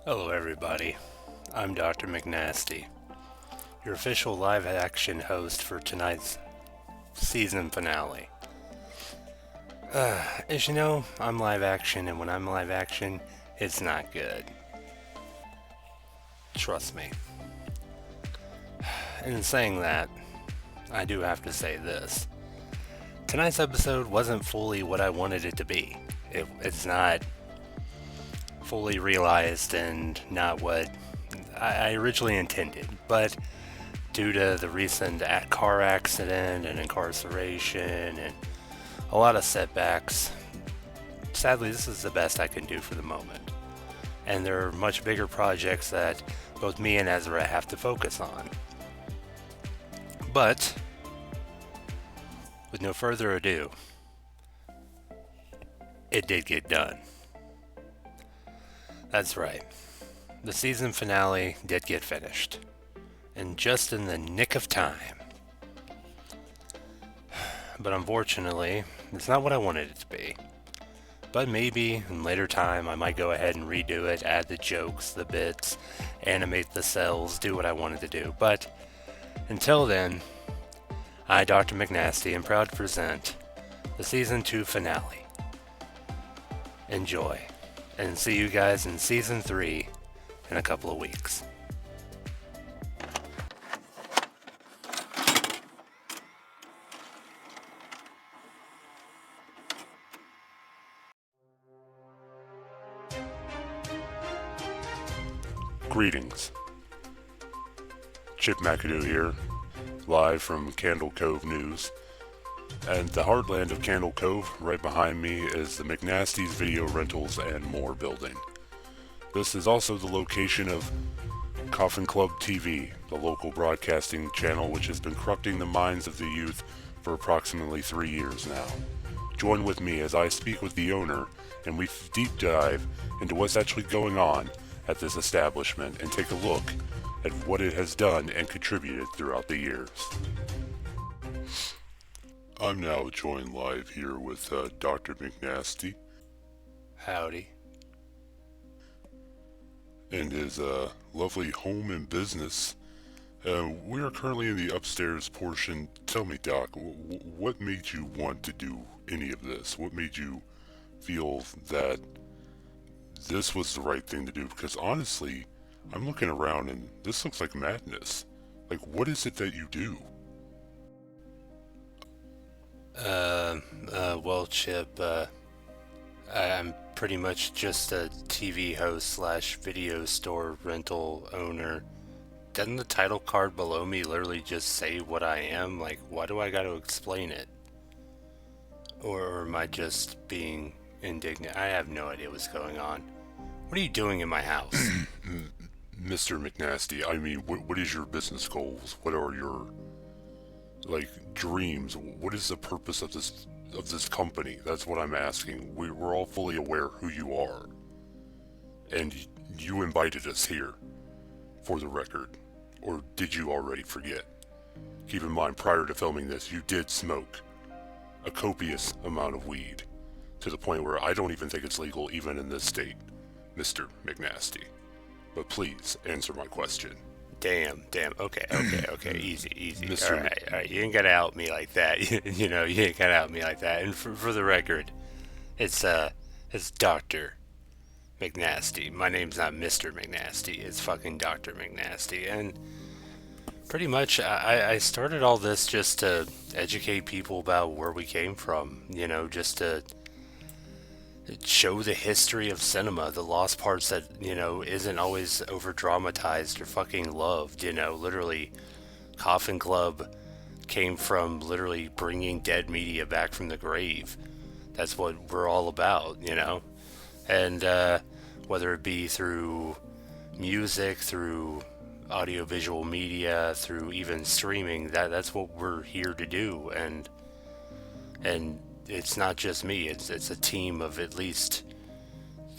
Hello, everybody. I'm Dr. McNasty, your official live action host for tonight's season finale. As you know, I'm live action, and when I'm live action, it's not good. Trust me. And in saying that, I do have to say this. Tonight's episode wasn't fully what I wanted it to be. It's not fully realized and not what I originally intended, but due to the recent car accident and incarceration and a lot of setbacks, sadly, this is the best I can do for the moment. And there are much bigger projects that both me and Ezra have to focus on. But, with no further ado, it did get done. That's right. The season finale did get finished. And just in the nick of time. But unfortunately, it's not what I wanted it to be. But maybe in later time I might go ahead and redo it, add the jokes, the bits, animate the cells, do what I wanted to do. But until then, I, Dr. McNasty, am proud to present the Season 2 finale. Enjoy, and see you guys in Season 3 in a couple of weeks. Greetings. Chip McAdoo here, live from Candle Cove News. And the heartland of Candle Cove, right behind me, is the McNasty's Video Rentals and More building. This is also the location of Coffin Club TV, the local broadcasting channel which has been corrupting the minds of the youth for approximately 3 years now. Join with me as I speak with the owner and we deep dive into what's actually going on at this establishment and take a look at what it has done and contributed throughout the years. I'm now joined live here with Dr. McNasty Howdy. and his lovely home and business. We are currently in the upstairs portion. Tell me, Doc, what made you want to do any of this? What made you feel that this was the right thing to do? Because honestly, I'm looking around and this looks like madness. Like, what is it that you do? Well, Chip, I'm pretty much just a TV host slash video store rental owner. Doesn't the title card below me literally just say what I am? Like, why do I gotta explain it? Or am I just being indignant? I have no idea what's going on. What are you doing in my house? Mr. McNasty, I mean, what is your business goals? What are your, dreams? What is the purpose of this company? That's what I'm asking. We're all fully aware who you are. And you invited us here, for the record. Or did you already forget? Keep in mind, prior to filming this, you did smoke a copious amount of weed, to the point where I don't even think it's legal even in this state, Mr. McNasty. But please, answer my question. Damn. Okay. Easy. Mr. All right. You ain't gotta out me like that. You ain't gotta out me like that. And for the record, it's Dr. McNasty. My name's not Mr. McNasty. It's fucking Dr. McNasty. And pretty much, I started all this just to educate people about where we came from. Just to show the history of cinema, the lost parts that, isn't always over dramatized or fucking loved. Literally, Coffin Club came from literally bringing dead media back from the grave. That's what we're all about, And whether it be through music, through audiovisual media, through even streaming, that's what we're here to do. And it's not just me, it's a team of at least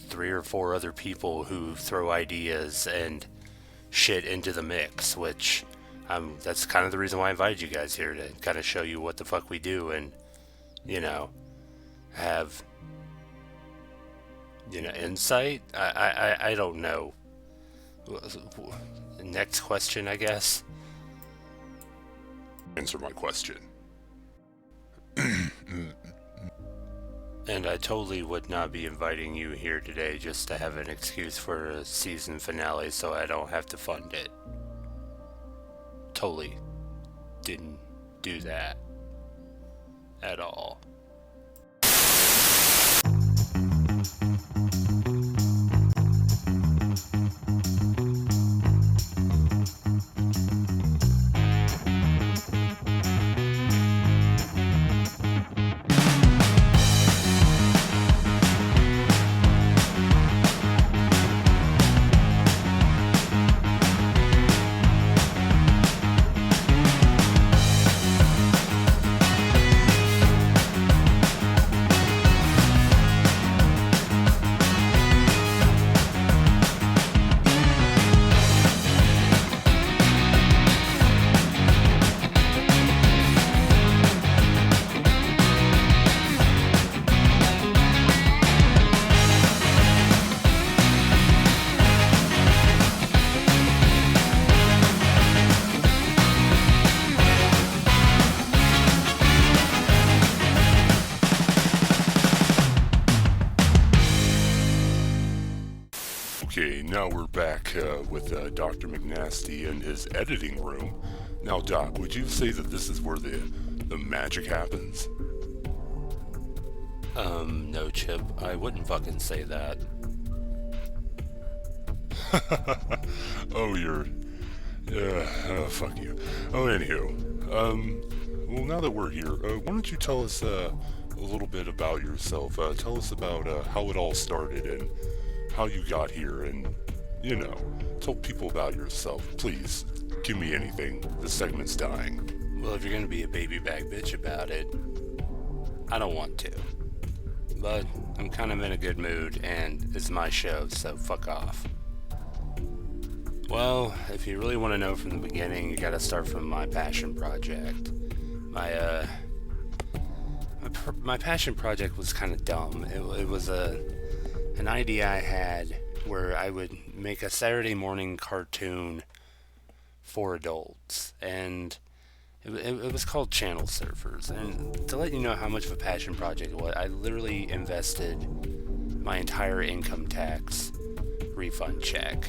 3 or 4 other people who throw ideas and shit into the mix, which that's kind of the reason why I invited you guys here, to kind of show you what the fuck we do and have insight. I don't know Next question, I guess. Answer my question. And I totally would not be inviting you here today just to have an excuse for a season finale so I don't have to fund it. Totally didn't do that at all. Okay, now we're back with Dr. McNasty in his editing room. Now, Doc, would you say that this is where the magic happens? No, Chip, I wouldn't fucking say that. Oh, you're... fuck you. Oh, anywho. Well, now that we're here, why don't you tell us a little bit about yourself? Tell us about how it all started and how you got here and, tell people about yourself. Please, give me anything. The segment's dying. Well, if you're gonna be a baby bag bitch about it, I don't want to. But I'm kind of in a good mood and it's my show, so fuck off. Well, if you really want to know from the beginning, you gotta start from my passion project. My passion project was kind of dumb. It was an idea I had where I would make a Saturday morning cartoon for adults, and it was called Channel Surfers. And to let you know how much of a passion project it was, I literally invested my entire income tax refund check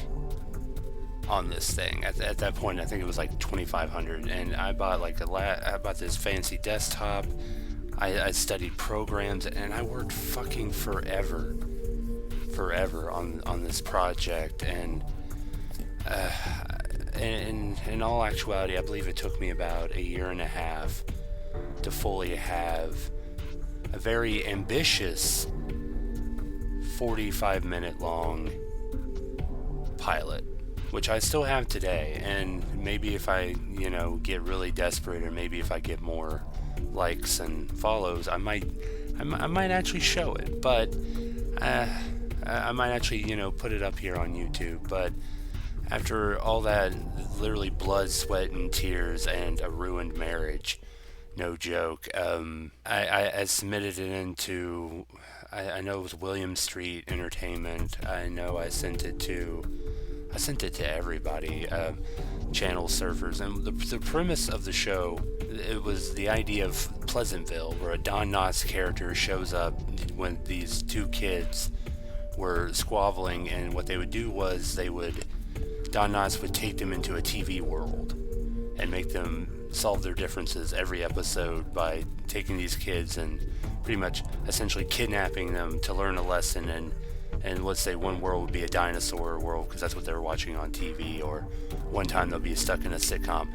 on this thing. At that point, I think it was like $2,500, and I bought I bought this fancy desktop. I studied programs, and I worked fucking forever on this project. And in all actuality, I believe it took me about a year and a half to fully have a very ambitious 45-minute long pilot, which I still have today. And maybe if I, get really desperate, or maybe if I get more likes and follows, I might actually show it. But I might actually, put it up here on YouTube. But after all that, literally blood, sweat, and tears, and a ruined marriage, no joke, I submitted it into, I know it was William Street Entertainment. I know I sent it to everybody, Channel Surfers. And the premise of the show, it was the idea of Pleasantville, where a Don Knotts character shows up when these two kids were squabbling, and what they would do was Don Knotts would take them into a TV world and make them solve their differences every episode by taking these kids and pretty much essentially kidnapping them to learn a lesson. And let's say one world would be a dinosaur world because that's what they were watching on TV, or one time they'll be stuck in a sitcom.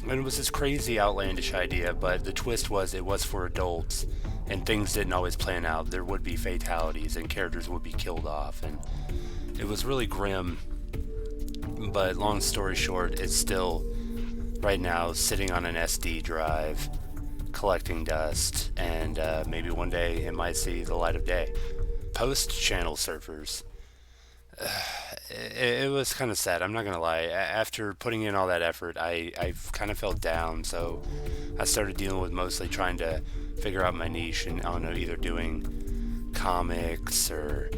And it was this crazy outlandish idea, but the twist was it was for adults, and things didn't always plan out. There would be fatalities and characters would be killed off, and it was really grim. But long story short, it's still right now sitting on an SD drive collecting dust, and maybe one day it might see the light of day. Post Channel Surfers, it was kind of sad, I'm not gonna lie. After putting in all that effort, I kind of felt down, so I started dealing with mostly trying to figure out my niche, and I don't know, either doing comics or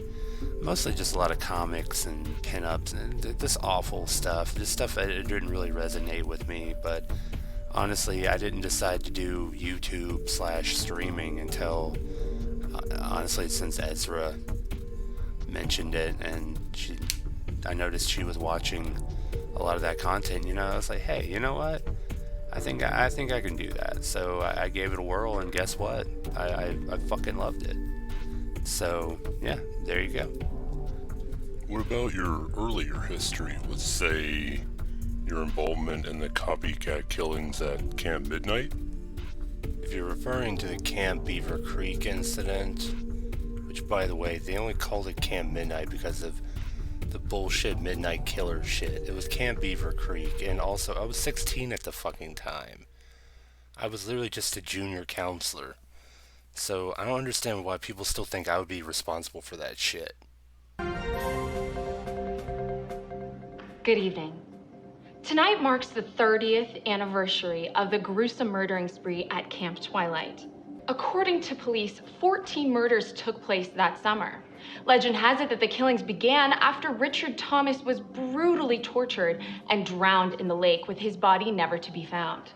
mostly just a lot of comics and pinups and this awful stuff. This stuff that it didn't really resonate with me, but honestly, I didn't decide to do YouTube / streaming until, honestly, since Ezra mentioned it, and I noticed she was watching a lot of that content. I was like, hey, you know what? I think I can do that. So I gave it a whirl, and guess what? I fucking loved it. So yeah, there you go. What about your earlier history with, say, your involvement in the copycat killings at Camp Midnight? If you're referring to the Camp Beaver Creek incident, which, by the way, they only called it Camp Midnight because of the bullshit Midnight Killer shit. It was Camp Beaver Creek, and also I was 16 at the fucking time. I was literally just a junior counselor. So I don't understand why people still think I would be responsible for that shit. Good evening. Tonight marks the 30th anniversary of the gruesome murdering spree at Camp Twilight. According to police, 14 murders took place that summer. Legend has it that the killings began after Richard Thomas was brutally tortured and drowned in the lake, with his body never to be found.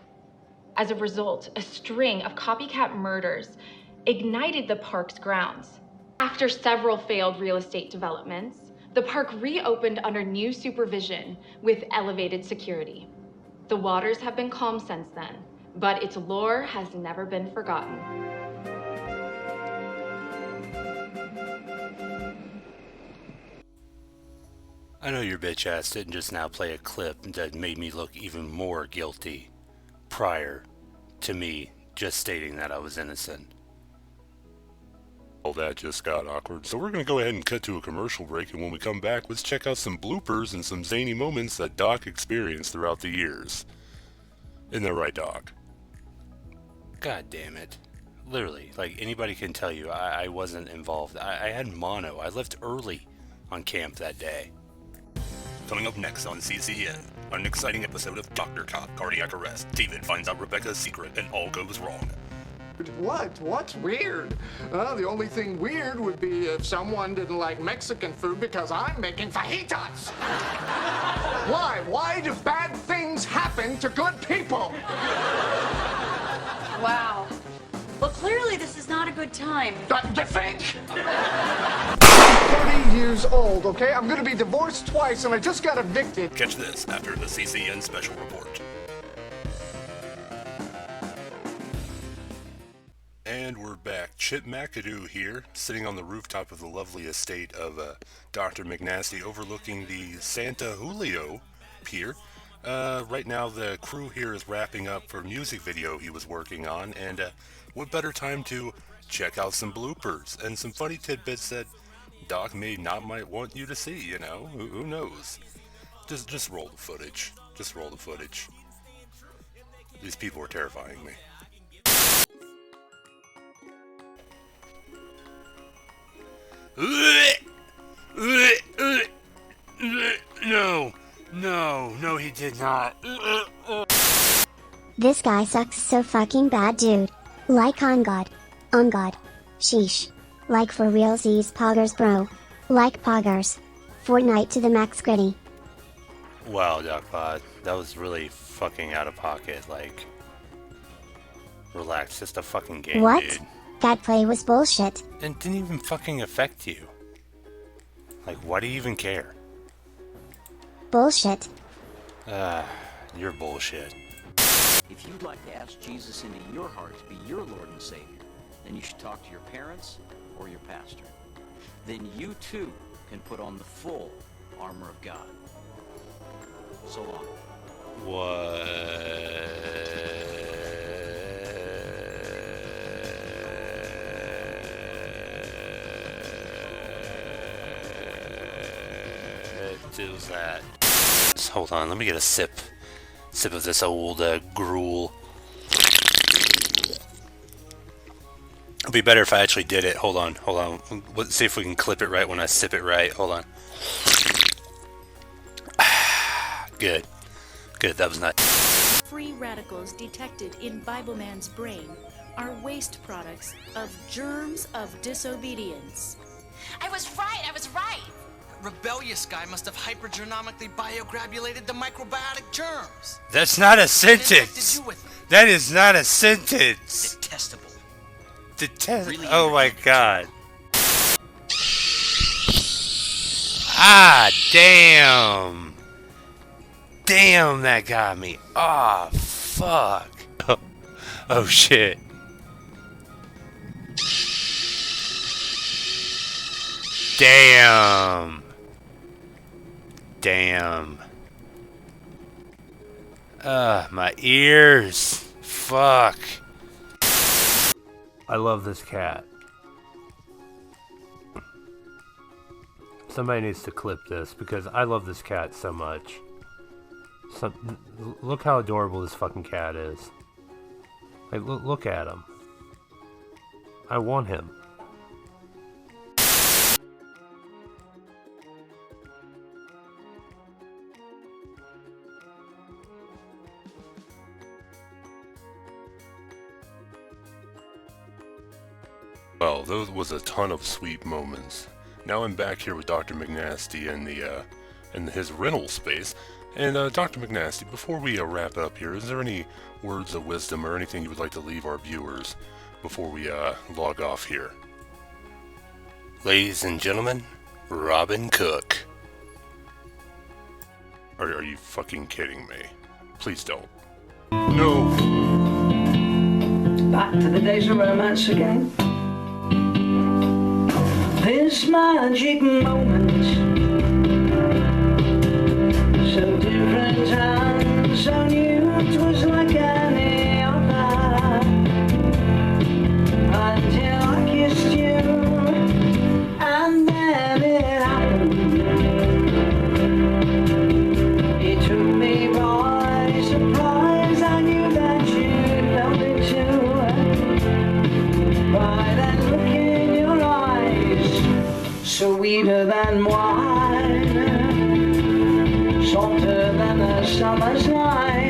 As a result, a string of copycat murders ignited the park's grounds. After several failed real estate developments, the park reopened under new supervision with elevated security. The waters have been calm since then, but its lore has never been forgotten. I know your bitch ass didn't just now play a clip that made me look even more guilty prior to me just stating that I was innocent. All that just got awkward, so we're going to go ahead and cut to a commercial break, and when we come back, let's check out some bloopers and some zany moments that Doc experienced throughout the years. Isn't that right, Doc? God damn it. Literally, like, anybody can tell you I wasn't involved. I had mono. I left early on camp that day. Coming up next on CCN, an exciting episode of Dr. Cop Cardiac Arrest. David finds out Rebecca's secret and all goes wrong. What? What's weird? The only thing weird would be if someone didn't like Mexican food because I'm making fajitas. Why? Why do bad things happen to good people? Wow. Well, clearly this is not a good time. You think? 30 years old, okay? I'm gonna be divorced twice and I just got evicted. Catch this after the CCN special report. And we're back. Chip McAdoo here, sitting on the rooftop of the lovely estate of Dr. McNasty, overlooking the Santa Julio pier. Right now, the crew here is wrapping up for a music video he was working on, and what better time to check out some bloopers and some funny tidbits that Doc might want you to see, you know? Who knows? Just roll the footage. Just roll the footage. These people are terrifying me. No, he did not. This guy sucks so fucking bad, dude. Like on God. On God. Sheesh. Like for realsies poggers, bro. Like poggers. Fortnite to the max gritty. Wow, Doc Pod, that was really fucking out of pocket. Like, relax, just a fucking game, What? dude. That play was bullshit. And didn't even fucking affect you. Like, why do you even care? Bullshit. You're bullshit. If you'd like to ask Jesus into your heart to be your Lord and Savior, then you should talk to your parents or your pastor. Then you too can put on the full armor of God. So long. What is that? Just hold on, let me get a sip of this old gruel. It'd be better if I actually did it. Hold on. Let's see if we can clip it right when I sip it right. Hold on. Good, that was nice. Free radicals detected in Bible Man's brain are waste products of germs of disobedience. I was right. I was right. Rebellious guy must have hypergenomically biograbulated the microbiotic germs. That's not a sentence. That is not a sentence. Detestable. Really oh my god. Ah, damn. Damn, that got me. Oh, fuck. Oh, shit. Damn. Damn. My ears. Fuck. I love this cat. Somebody needs to clip this because I love this cat so much. Look how adorable this fucking cat is. Like, look at him. I want him. Well, those was a ton of sweet moments. Now I'm back here with Dr. McNasty in his rental space. And Dr. McNasty, before we wrap up here, is there any words of wisdom or anything you would like to leave our viewers before we log off here? Ladies and gentlemen, Robin Cook. Are you fucking kidding me? Please don't. No! Back to the days of romance again. This magic moment, so different and so new, it was like any other, until I kissed you, and then it happened. It took me by surprise, I knew that you'd love me too, by that look in your eyes, sweeter than wine, salter than a summer's night.